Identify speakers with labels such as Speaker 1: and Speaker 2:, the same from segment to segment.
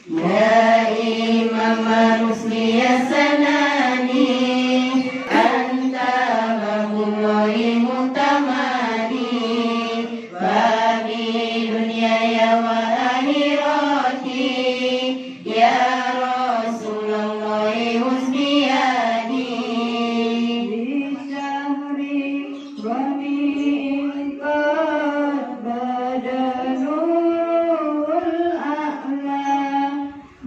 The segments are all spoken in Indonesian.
Speaker 1: Ya Imam Rusli Sanani, Anta Babullahi Mutamani, Babi dunia ya wa akhirati, Ya Rasulullah Husniyani. Di syahri Rabi'in qad bada nurul a'la,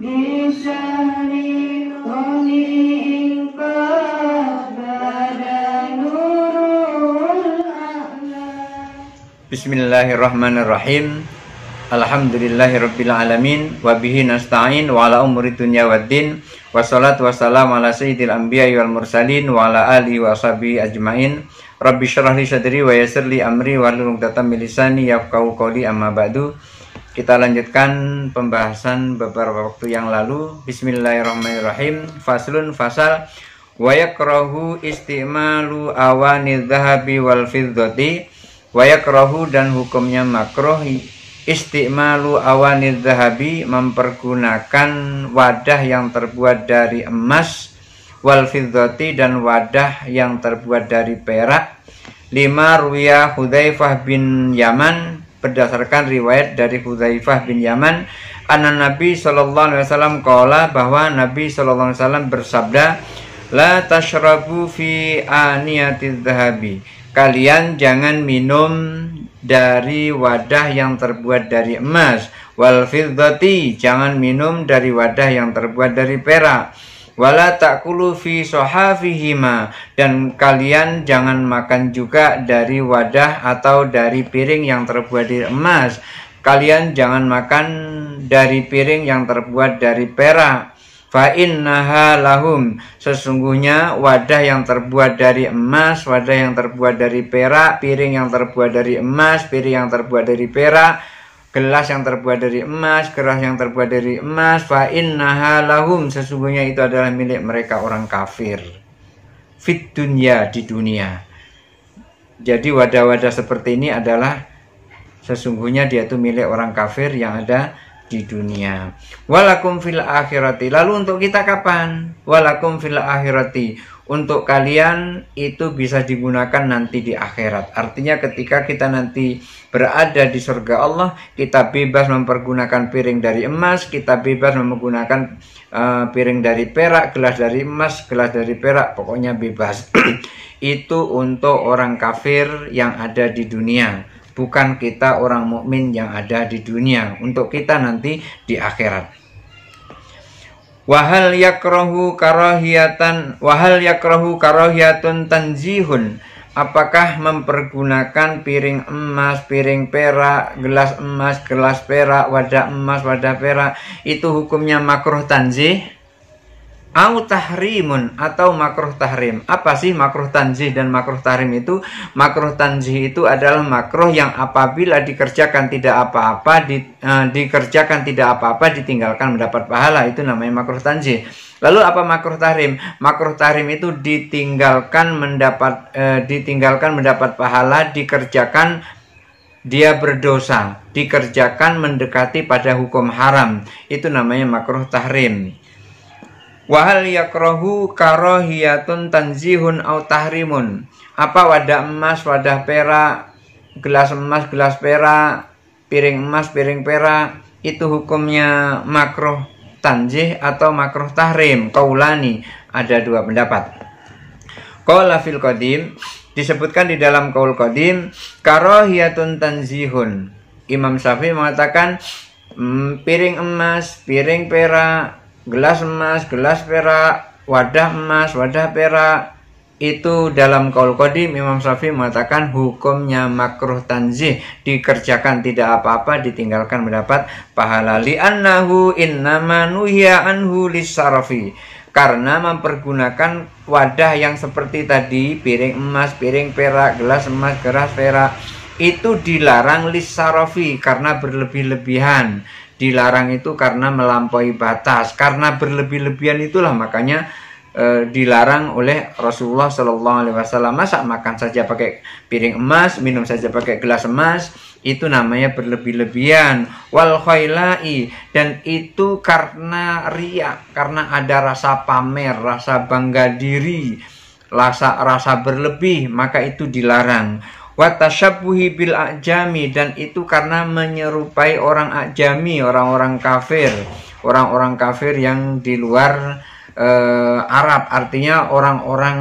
Speaker 1: di syahri Rabi'in qad bada nurul a'la.
Speaker 2: Bismillahirrahmanirrahim. Alhamdulillahirabbil alamin wa bihi nasta'in wa ala umuri dunya waddin. Wassalatu wassalamu ala sayyidil anbiya'i wal mursalin wa ala alihi wa sahbihi ajmain. Rabbi syrah li sadri wa yassir li amri wahlul 'uqdatam min lisani yafqahu qawli, amma ba'du. Kita lanjutkan pembahasan beberapa waktu yang lalu. Bismillahirrahmanirrahim. Faslun fasal wa yakrahu istimalu awanidz dzahabi wal fiddati. Wa yakrahu dan hukumnya makruh istimalu awanidz dzahabi, mempergunakan wadah yang terbuat dari emas, wal fiddati dan wadah yang terbuat dari perak. Lima ruya Hudzaifah bin Yaman, berdasarkan riwayat dari Hudzaifah bin Yaman, anna Nabi sallallahu alaihi wasallam qala, bahwa Nabi sallallahu alaihi wasallam bersabda, la tashrabu fi aniyatiz dzahabi, kalian jangan minum dari wadah yang terbuat dari emas, wal fiddati, jangan minum dari wadah yang terbuat dari perak, wala ta'kulu fi sohafihima, dan kalian jangan makan juga dari wadah atau dari piring yang terbuat dari emas, kalian jangan makan dari piring yang terbuat dari perak. Fa innaha lahum, sesungguhnya wadah yang terbuat dari emas, wadah yang terbuat dari perak, piring yang terbuat dari emas, piring yang terbuat dari perak, gelas yang terbuat dari emas, gelas yang terbuat dari emas, fa innaha lahum, sesungguhnya itu adalah milik mereka orang kafir. Fit dunya, di dunia. Jadi wadah-wadah seperti ini adalah sesungguhnya dia itu milik orang kafir yang ada di dunia. Walakum fil akhirati, lalu untuk kita kapan? Walakum fil akhirati, untuk kalian itu bisa digunakan nanti di akhirat. Artinya ketika kita nanti berada di surga Allah, kita bebas mempergunakan piring dari emas, kita bebas menggunakan piring dari perak, gelas dari emas, gelas dari perak, pokoknya bebas. Itu untuk orang kafir yang ada di dunia, bukan kita orang mukmin yang ada di dunia, untuk kita nanti di akhirat. Wahal yakrahu karahiyatun tanzihun, apakah mempergunakan piring emas, piring perak, gelas emas, gelas perak, wadah emas, wadah perak, itu hukumnya makruh tanzih? Au tahrimun, atau makruh tahrim. Apa sih makruh tanzih dan makruh tahrim itu? Makruh tanzih itu adalah makruh yang apabila dikerjakan tidak apa-apa, dikerjakan tidak apa-apa, ditinggalkan mendapat pahala, itu namanya makruh tanzih. Lalu apa makruh tahrim? Makruh tahrim itu ditinggalkan mendapat pahala, dikerjakan dia berdosa, dikerjakan mendekati pada hukum haram, itu namanya makruh tahrim. Wahal yakrahu karahiyatun tanzihun au tahrimun, apa wadah emas, wadah perak, gelas emas, gelas perak, piring emas, piring perak, itu hukumnya makruh tanzih atau makruh tahrim? Qaulani, ada dua pendapat. Qala fil qadim, disebutkan di dalam qaul qadim, karahiyatun tanzihun. Imam Syafi'i mengatakan piring emas, piring perak, gelas emas, gelas perak, wadah emas, wadah perak, itu dalam qaul qadim Imam Syafi'i mengatakan hukumnya makruh tanzih, dikerjakan tidak apa-apa, ditinggalkan mendapat pahala. Li'annahu innama nuhiya anhu lisarafi, karena mempergunakan wadah yang seperti tadi, piring emas, piring perak, gelas emas, gelas perak, itu dilarang lisarafi, karena berlebih-lebihan. Dilarang itu karena melampaui batas, karena berlebih-lebihan itulah makanya dilarang oleh Rasulullah Shallallahu Alaihi Wasallam. Masa makan saja pakai piring emas, minum saja pakai gelas emas, itu namanya berlebih-lebihan. Wal khailai, dan itu karena riya, karena ada rasa pamer, rasa bangga diri, rasa berlebih, maka itu dilarang. Watasyabuhi bil ajami, dan itu karena menyerupai orang ajami, orang-orang kafir yang di luar Arab, artinya orang-orang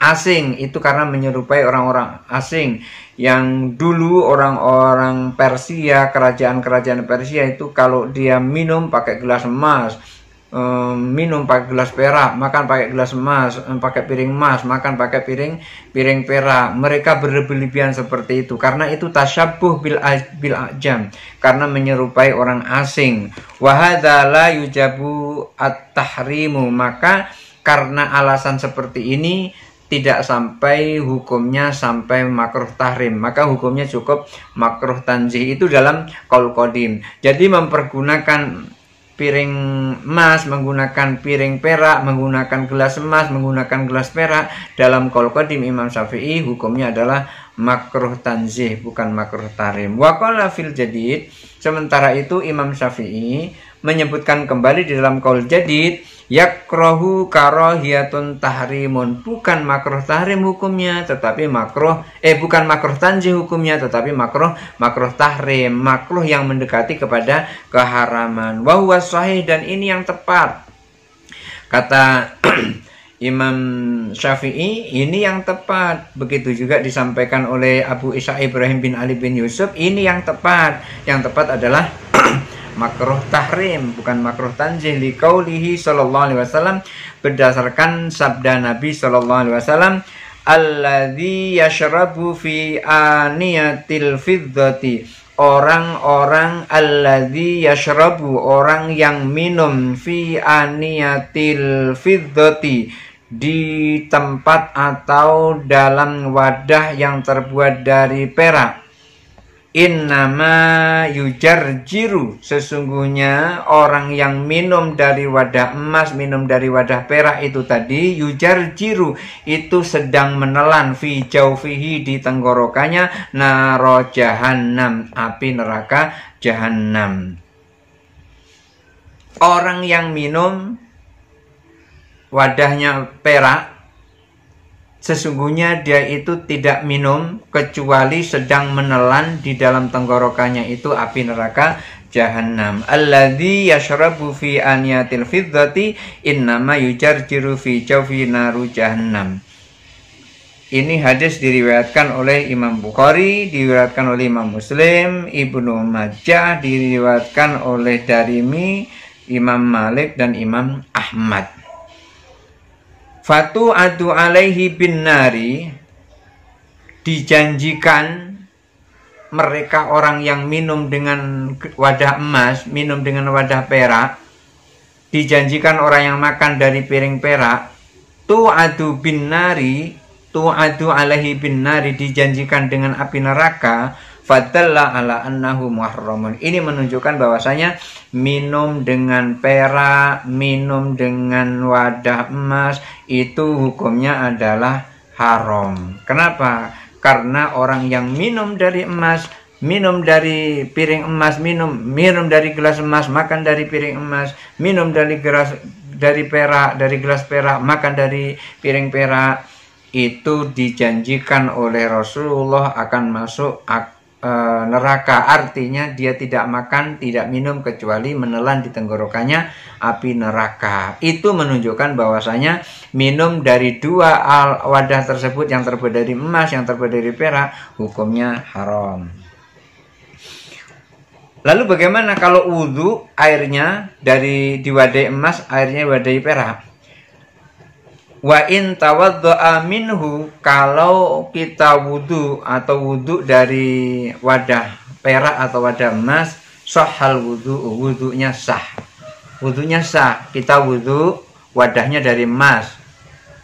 Speaker 2: asing, itu karena menyerupai orang-orang asing. Yang dulu orang-orang Persia, kerajaan-kerajaan Persia itu kalau dia minum pakai gelas emas, minum pakai gelas perak, makan pakai gelas emas, pakai piring emas, makan pakai piring perak. Mereka berlebihan seperti itu karena itu tasyabuh bil ajam, karena menyerupai orang asing. Wa hadza la yujabu at-tahrimu, maka karena alasan seperti ini tidak sampai hukumnya sampai makruh tahrim, maka hukumnya cukup makruh tanzih. Itu dalam qaul qadim. Jadi mempergunakan piring emas, menggunakan piring perak, menggunakan gelas emas, menggunakan gelas perak, dalam qaul qadim Imam Syafi'i hukumnya adalah makruh tanzih, bukan makruh tahrim. Wa qala fil jadid, sementara itu Imam Syafi'i menyebutkan kembali di dalam qaul jadid, yakrahu karahiyatun tahrimun, bukan makruh tahrim hukumnya, tetapi bukan makruh tanzih hukumnya, tetapi makruh tahrim, makruh yang mendekati kepada keharaman. Wa huwa sahih, dan ini yang tepat. Kata Imam Syafi'i, ini yang tepat. Begitu juga disampaikan oleh Abu Ishaq Ibrahim bin Ali bin Yusuf, ini yang tepat. Yang tepat adalah makruh tahrim, bukan makruh tanzih, liqaulihi sallallahu alaihi wasallam, berdasarkan sabda Nabi sallallahu alaihi wasallam, alladzi yashrabu fi aniyatil fiddati, orang-orang alladzi yashrabu, orang yang minum fi aniyatil fiddati, di tempat atau dalam wadah yang terbuat dari perak. Innama yujarjiru, sesungguhnya orang yang minum dari wadah emas, minum dari wadah perak itu tadi, yujarjiru, itu sedang menelan, fi jaufihi, di tenggorokannya, naro jahannam, api neraka jahannam. Orang yang minum wadahnya perak, sesungguhnya dia itu tidak minum kecuali sedang menelan di dalam tenggorokannya itu api neraka jahannam. Alladzi yashrabu fi aniyatil fiddati innama yujarjiru fi jawfi naru jahannam. Ini hadis diriwayatkan oleh Imam Bukhari, diriwayatkan oleh Imam Muslim, Ibnu Majah, diriwayatkan oleh Darimi, Imam Malik, dan Imam Ahmad. Fatu adu alaihi bin nari, dijanjikan mereka orang yang minum dengan wadah emas, minum dengan wadah perak, dijanjikan orang yang makan dari piring perak, tu adu bin nari, tu adu alaihi bin nari, dijanjikan dengan api neraka. Fadalla ala annahu muharramun. Ini menunjukkan bahwasanya minum dengan perak, minum dengan wadah emas itu hukumnya adalah haram. Kenapa? Karena orang yang minum dari emas, minum dari piring emas, minum dari gelas emas, makan dari piring emas, minum dari perak, dari gelas perak, makan dari piring perak, itu dijanjikan oleh Rasulullah akan masuk neraka. Artinya dia tidak makan, tidak minum kecuali menelan di tenggorokannya api neraka. Itu menunjukkan bahwasanya minum dari dua wadah tersebut, yang terbuat dari emas, yang terbuat dari perak, hukumnya haram. Lalu bagaimana kalau wudhu, airnya di wadah emas, airnya wadah perak? Wa in tawaddu'a minhu, kalau kita wudhu atau wudhu dari wadah perak atau wadah emas, sahhal wudhu, wudhunya sah. Wudhunya sah. Kita wudhu, wadahnya dari emas,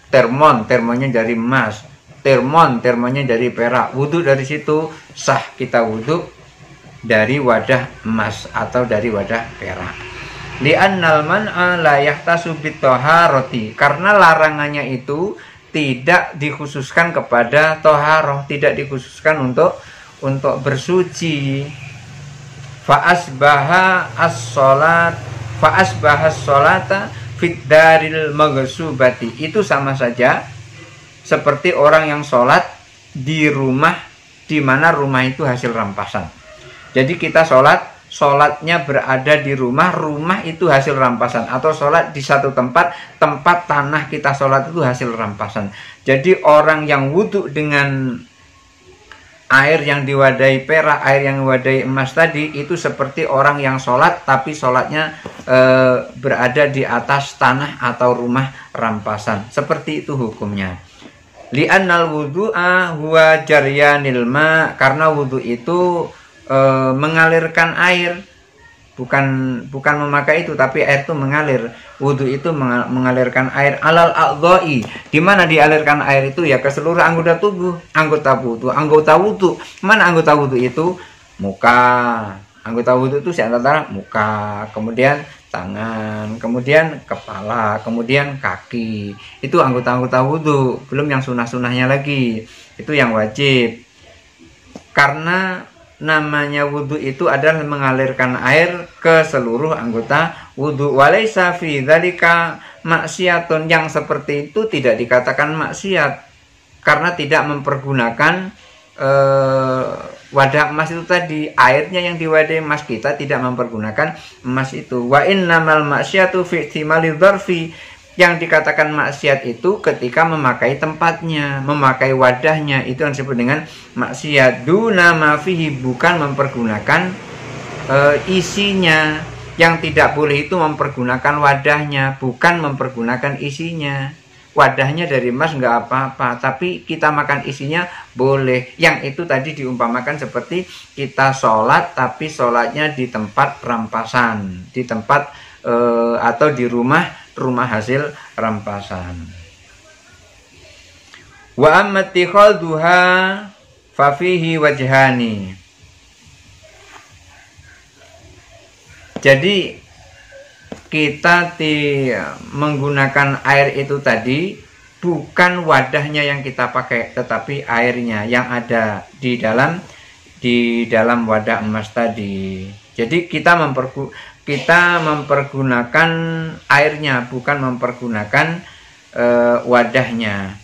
Speaker 2: termonnya dari emas, termonnya dari perak, wudhu dari situ sah. Kita wudhu dari wadah emas atau dari wadah perak. Li'annal man'a la yahtasu bit-thaharati, karena larangannya itu tidak dikhususkan kepada toharoh, tidak dikhususkan untuk bersuci. Fa'asbaha as-sholata fit daril maghsubati, itu sama saja seperti orang yang sholat di rumah di mana rumah itu hasil rampasan. Jadi kita sholatnya berada di rumah itu hasil rampasan, atau sholat di satu tempat tanah kita sholat itu hasil rampasan. Jadi orang yang wudhu dengan air yang diwadahi perak, air yang diwadahi emas tadi, itu seperti orang yang sholat tapi sholatnya berada di atas tanah atau rumah rampasan. Seperti itu hukumnya. Li'annal wudhu'a huwa jaryanil ma, karena wudhu itu mengalirkan air, bukan memakai itu, tapi air itu mengalir. Wudhu itu mengalirkan air alal a'dha'i. Di mana dialirkan air itu? Ya ke seluruh anggota tubuh, anggota wudhu. Mana anggota wudhu itu? Muka. Anggota wudhu itu antara muka, kemudian tangan, kemudian kepala, kemudian kaki. Itu anggota-anggota wudhu, belum yang sunah-sunahnya lagi. Itu yang wajib. Karena namanya wudhu itu adalah mengalirkan air ke seluruh anggota wudhu. Walaysa fi dzalika maksiatun, yang seperti itu tidak dikatakan maksiat karena tidak mempergunakan wadah emas itu tadi. Airnya yang diwadahi emas, kita tidak mempergunakan emas itu. Wa innamal maksiatu fi ihtimali dzarfi, yang dikatakan maksiat itu ketika memakai tempatnya, memakai wadahnya, itu yang disebut dengan maksiat. Duna ma fihi, bukan mempergunakan isinya. Yang tidak boleh itu mempergunakan wadahnya, bukan mempergunakan isinya. Wadahnya dari emas nggak apa-apa, tapi kita makan isinya boleh. Yang itu tadi diumpamakan seperti kita sholat, tapi sholatnya di tempat rampasan, di tempat atau di rumah hasil rampasan. Wa ammattikhalduha fa fihi wajhani. Jadi kita menggunakan air itu tadi bukan wadahnya yang kita pakai, tetapi airnya yang ada di dalam wadah emas tadi. Jadi kita mempergunakan airnya, bukan mempergunakan wadahnya.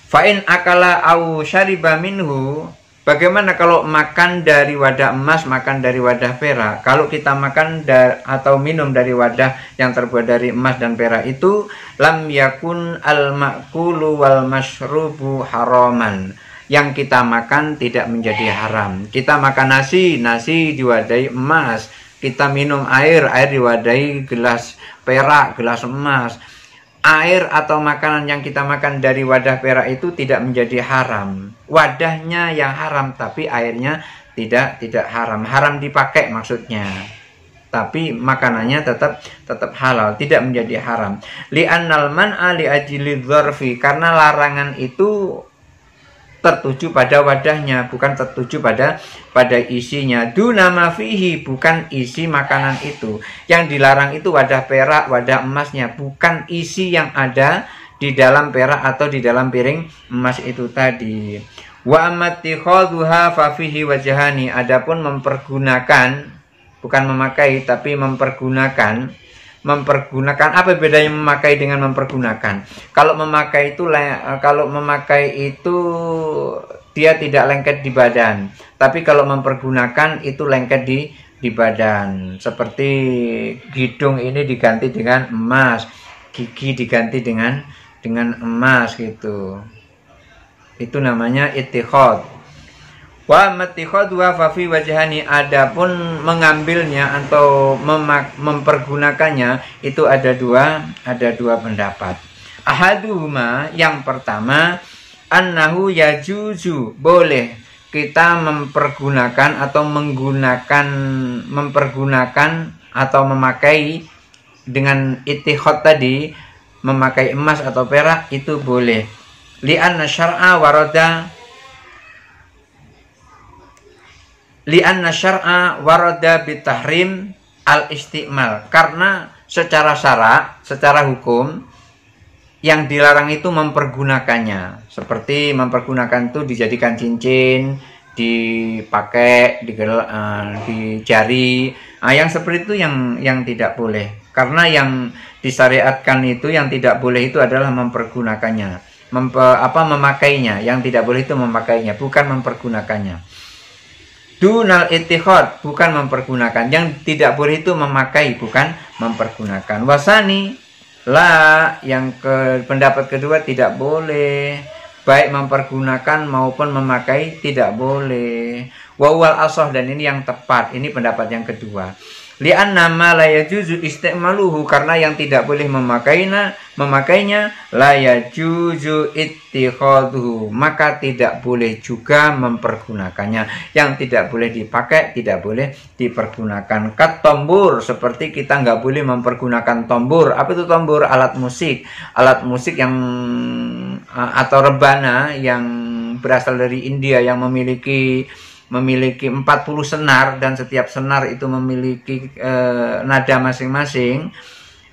Speaker 2: Fa'in akala au syariba minhu, bagaimana kalau makan dari wadah emas, makan dari wadah perak? Kalau kita makan atau minum dari wadah yang terbuat dari emas dan perak itu, lam yakun al-ma'kulu wal mashrubu haraman. Yang kita makan tidak menjadi haram. Kita makan nasi diwadahi emas. Kita minum air diwadahi gelas perak, gelas emas. Air atau makanan yang kita makan dari wadah perak itu tidak menjadi haram. Wadahnya yang haram, tapi airnya tidak haram. Haram dipakai maksudnya. Tapi makanannya tetap halal, tidak menjadi haram. Li'annal man'a li ajli dzarfi, karena larangan itu tertuju pada wadahnya, bukan tertuju pada isinya. Duna ma fihi, bukan isi makanan itu. Yang dilarang itu wadah perak, wadah emasnya, bukan isi yang ada di dalam perak atau di dalam piring emas itu tadi. Wa ammattikhalduha fa fihi wajhani, adapun mempergunakan, bukan memakai tapi mempergunakan, apa bedanya memakai dengan mempergunakan? Kalau memakai itu dia tidak lengket di badan, tapi kalau mempergunakan itu lengket di badan. Seperti hidung ini diganti dengan emas, gigi diganti dengan emas gitu. Itu namanya ittikhad. Wa mattikhadha fa fi wajhani, adapun mengambilnya atau mempergunakannya itu ada dua pendapat. Ahaduhuma, yang pertama, annahu yajuzu, boleh kita mempergunakan atau mempergunakan atau memakai dengan ittikhad tadi, memakai emas atau perak itu boleh. Li'anna syar'a warada bitahrim al-istimal, karena secara syara, secara hukum yang dilarang itu mempergunakannya. Seperti mempergunakan itu dijadikan cincin, dipakai di jari. Nah, yang seperti itu yang tidak boleh. Karena yang disyariatkan itu, yang tidak boleh itu adalah mempergunakannya, memakainya. Yang tidak boleh itu memakainya, bukan mempergunakannya. Dunal ittikhad, bukan mempergunakan. Yang tidak boleh itu memakai, bukan mempergunakan. Wasani la, yang pendapat kedua tidak boleh, baik mempergunakan maupun memakai tidak boleh. Wawal asoh, dan ini yang tepat, ini pendapat yang kedua. Li'anna ma la yajuzu istimaluhu, karena yang tidak boleh memakainya la yajuzu ittikhaduhu, maka tidak boleh juga mempergunakannya. Yang tidak boleh dipakai tidak boleh dipergunakan. Kat tombur, seperti kita nggak boleh mempergunakan tombur. Apa itu tombur? Alat musik yang atau rebana yang berasal dari India, yang memiliki 40 senar, dan setiap senar itu memiliki nada masing-masing.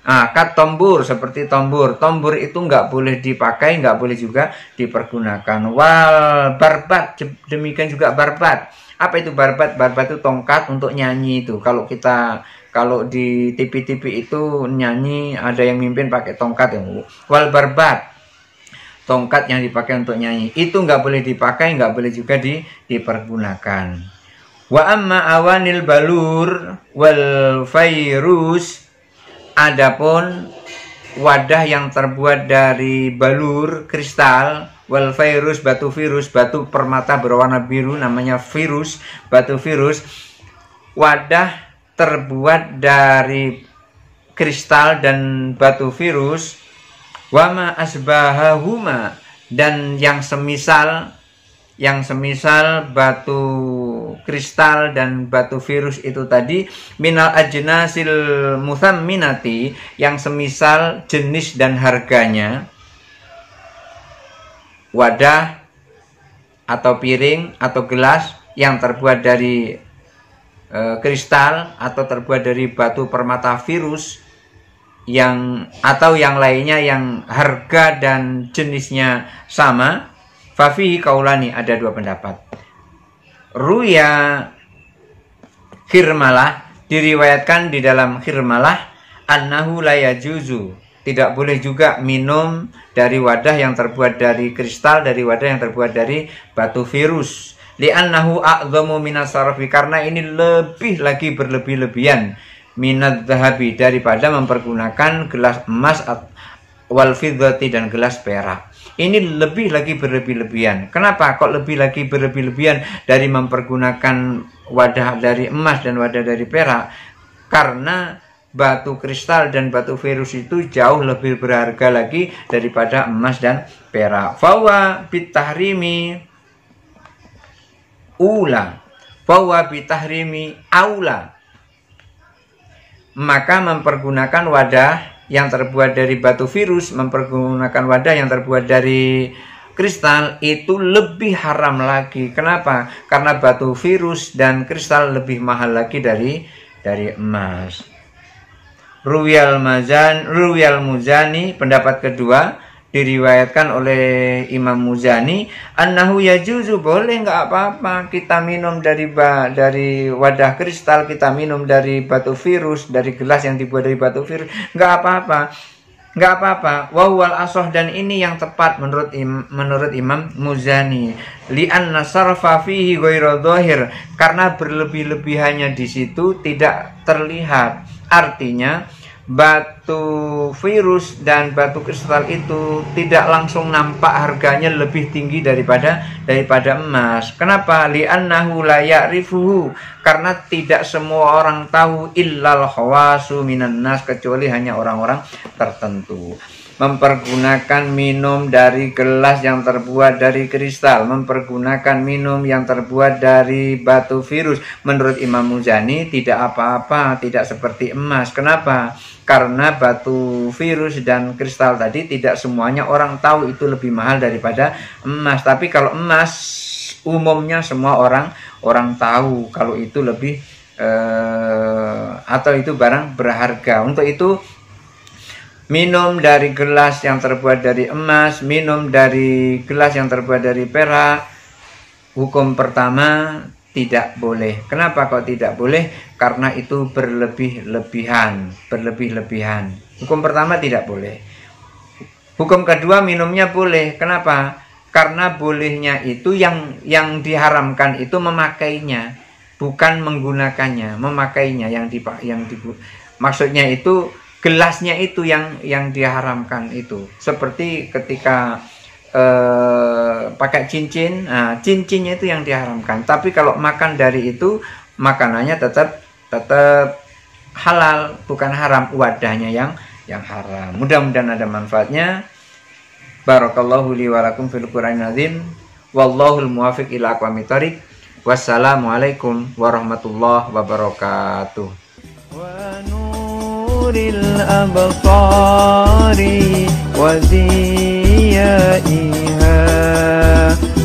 Speaker 2: Kat tombur, seperti tombur itu nggak boleh dipakai, nggak boleh juga dipergunakan. Wal barbat, demikian juga barbat. Apa itu barbat? Barbat itu tongkat untuk nyanyi itu. Kalau di TV itu nyanyi, ada yang mimpin pakai tongkat ya. Wal barbat, tongkat yang dipakai untuk nyanyi, itu nggak boleh dipakai, nggak boleh juga dipergunakan. Wa amma awanil balur wal fairus, adapun wadah yang terbuat dari balur kristal, wal fairus, batu permata berwarna biru, namanya virus, batu virus. Wadah terbuat dari kristal dan batu virus, wama asbahahuma, dan yang semisal batu kristal dan batu virus itu tadi, minal ajnasil muthamminati, yang semisal jenis dan harganya. Wadah atau piring atau gelas yang terbuat dari kristal atau terbuat dari batu permata virus, atau yang lainnya yang harga dan jenisnya sama, fafihi kaulani, ada dua pendapat. Ruya khirmalah, diriwayatkan di dalam khirmalah, annahu la yajuzu, tidak boleh juga minum dari wadah yang terbuat dari kristal, dari wadah yang terbuat dari batu virus. Li'annahu a'dhamu minas sarfi, karena ini lebih lagi berlebih-lebihan, minat zahabi, daripada mempergunakan gelas emas wal fiddati, dan gelas perak. Ini lebih lagi berlebih-lebihan. Kenapa kok lebih lagi berlebih-lebihan dari mempergunakan wadah dari emas dan wadah dari perak? Karena batu kristal dan batu virus itu jauh lebih berharga lagi daripada emas dan perak. Fawa bitahrimi aula, maka mempergunakan wadah yang terbuat dari batu virus, mempergunakan wadah yang terbuat dari kristal itu lebih haram lagi. Kenapa? Karena batu virus dan kristal lebih mahal lagi dari emas. Ruwiyal Muzani, pendapat kedua, diriwayatkan oleh Imam Muzani, annahu yajuzu, boleh, nggak apa-apa kita minum dari wadah kristal, kita minum dari batu virus, dari gelas yang dibuat dari batu virus, nggak apa-apa. Wawal asoh, dan ini yang tepat menurut Imam Muzani. Li'anna sarfa fihi ghairu dhahir, karena berlebih-lebihannya di situ tidak terlihat. Artinya batu virus dan batu kristal itu tidak langsung nampak harganya lebih tinggi daripada emas. Kenapa? Li'annahu la ya'rifuhu, karena tidak semua orang tahu, illal khawasu minan nas, kecuali hanya orang-orang tertentu. Mempergunakan minum dari gelas yang terbuat dari kristal, mempergunakan minum yang terbuat dari batu virus, menurut Imam Muzani tidak apa-apa, tidak seperti emas. Kenapa? Karena batu virus dan kristal tadi tidak semuanya orang tahu itu lebih mahal daripada emas. Tapi kalau emas umumnya semua orang tahu kalau itu lebih atau itu barang berharga. Untuk itu minum dari gelas yang terbuat dari emas, minum dari gelas yang terbuat dari perak, hukum pertama tidak boleh. Kenapa kok tidak boleh? Karena itu berlebih-lebihan. Hukum pertama tidak boleh. Hukum kedua minumnya boleh. Kenapa? Karena bolehnya itu yang diharamkan itu memakainya, bukan menggunakannya, memakainya maksudnya itu gelasnya itu yang diharamkan itu. Seperti ketika pakai cincin, cincinnya itu yang diharamkan. Tapi kalau makan dari itu, makanannya tetap halal, bukan haram, wadahnya yang haram. Mudah-mudahan ada manfaatnya. Barakallahu li wa lakum fil Qur'anil azim. Wallahul muwaffiq ila aqwamit thoriq. Wassalamualaikum warahmatullahi wabarakatuh. Wa nuril absari wa ziyaiha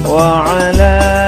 Speaker 2: wa ala